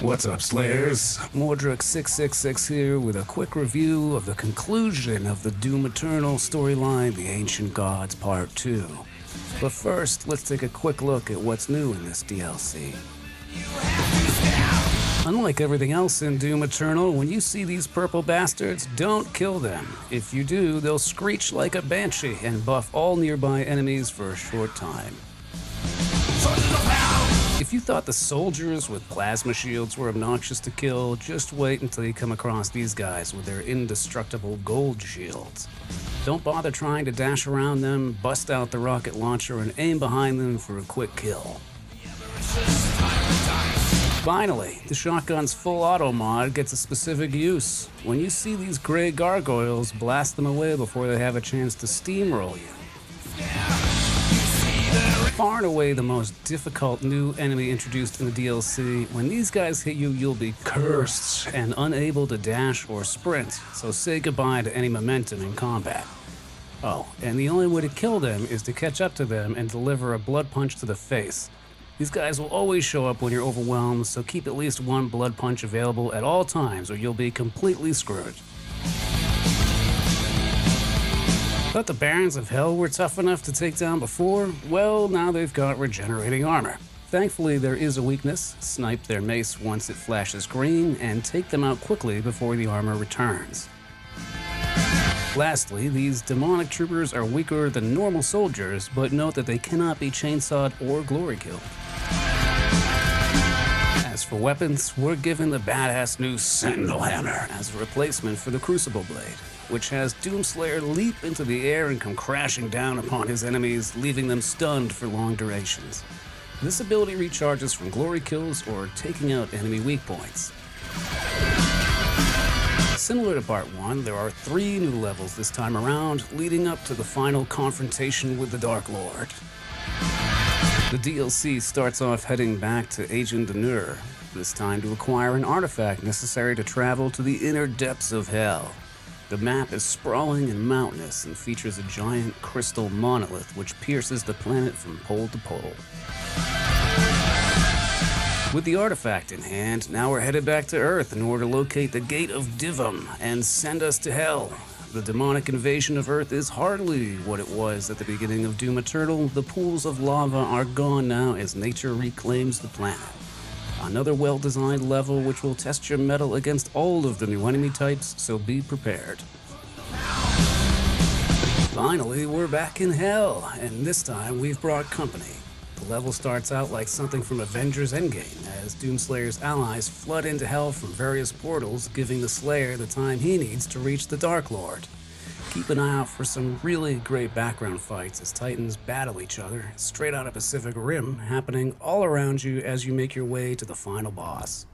What's up, Slayers? Mordruk666 here with a quick review of the conclusion of the Doom Eternal storyline, The Ancient Gods Part 2. But first, let's take a quick look at what's new in this DLC. Unlike everything else in Doom Eternal, when you see these purple bastards, don't kill them. If you do, they'll screech like a banshee and buff all nearby enemies for a short time. If you thought the soldiers with plasma shields were obnoxious to kill, just wait until you come across these guys with their indestructible gold shields. Don't bother trying to dash around them, bust out the rocket launcher and aim behind them for a quick kill. Finally, the shotgun's full auto mod gets a specific use. When you see these gray gargoyles, blast them away before they have a chance to steamroll you. Far and away the most difficult new enemy introduced in the DLC. When these guys hit you, you'll be cursed and unable to dash or sprint, so say goodbye to any momentum in combat. Oh, and the only way to kill them is to catch up to them and deliver a blood punch to the face. These guys will always show up when you're overwhelmed, so keep at least one blood punch available at all times or you'll be completely screwed. Thought the Barons of Hell were tough enough to take down before? Well, now they've got regenerating armor. Thankfully, there is a weakness: snipe their mace once it flashes green, and take them out quickly before the armor returns. Lastly, these demonic troopers are weaker than normal soldiers, but note that they cannot be chainsawed or glory killed. As for weapons, we're given the badass new Sentinel Hammer as a replacement for the Crucible Blade, which has Doomslayer leap into the air and come crashing down upon his enemies, leaving them stunned for long durations. This ability recharges from glory kills or taking out enemy weak points. Similar to Part 1, there are 3 new levels this time around, leading up to the final confrontation with the Dark Lord. The DLC starts off heading back to Agent Danur, this time to acquire an artifact necessary to travel to the inner depths of Hell. The map is sprawling and mountainous and features a giant crystal monolith which pierces the planet from pole to pole. With the artifact in hand, now we're headed back to Earth in order to locate the Gate of Divam and send us to Hell. The demonic invasion of Earth is hardly what it was at the beginning of Doom Eternal. The pools of lava are gone now as nature reclaims the planet. Another well-designed level which will test your mettle against all of the new enemy types, so be prepared. Finally, we're back in Hell, and this time we've brought company. The level starts out like something from Avengers Endgame, as Doomslayer's allies flood into Hell from various portals, giving the Slayer the time he needs to reach the Dark Lord. Keep an eye out for some really great background fights as Titans battle each other, straight out of Pacific Rim, happening all around you as you make your way to the final boss.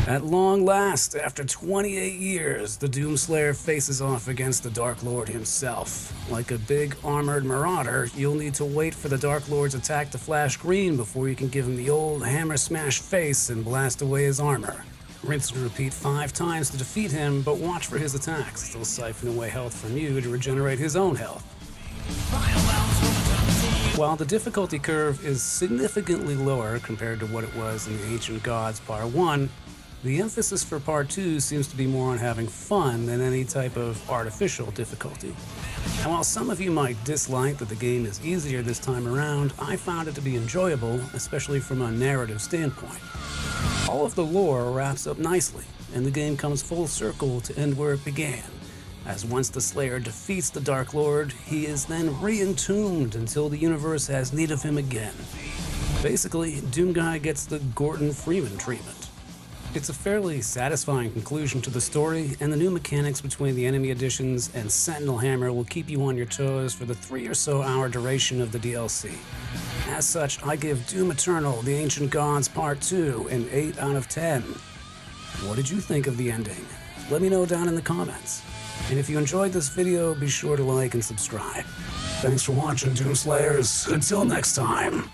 At long last, after 28 years, the Doomslayer faces off against the Dark Lord himself. Like a big armored marauder, you'll need to wait for the Dark Lord's attack to flash green before you can give him the old hammer smash face and blast away his armor. Rinse and repeat 5 times to defeat him, but watch for his attacks. They'll siphon away health from you to regenerate his own health. While the difficulty curve is significantly lower compared to what it was in the Ancient Gods Part 1, the emphasis for Part 2 seems to be more on having fun than any type of artificial difficulty. And while some of you might dislike that the game is easier this time around, I found it to be enjoyable, especially from a narrative standpoint. All of the lore wraps up nicely, and the game comes full circle to end where it began, as once the Slayer defeats the Dark Lord, he is then re-entombed until the universe has need of him again. Basically, Doom Guy gets the Gordon Freeman treatment. It's a fairly satisfying conclusion to the story, and the new mechanics between the enemy additions and Sentinel Hammer will keep you on your toes for the 3 or so hour duration of the DLC. As such, I give Doom Eternal: The Ancient Gods Part 2 an 8 out of 10. What did you think of the ending? Let me know down in the comments. And if you enjoyed this video, be sure to like and subscribe. Thanks for watching, Doomslayers. Until next time.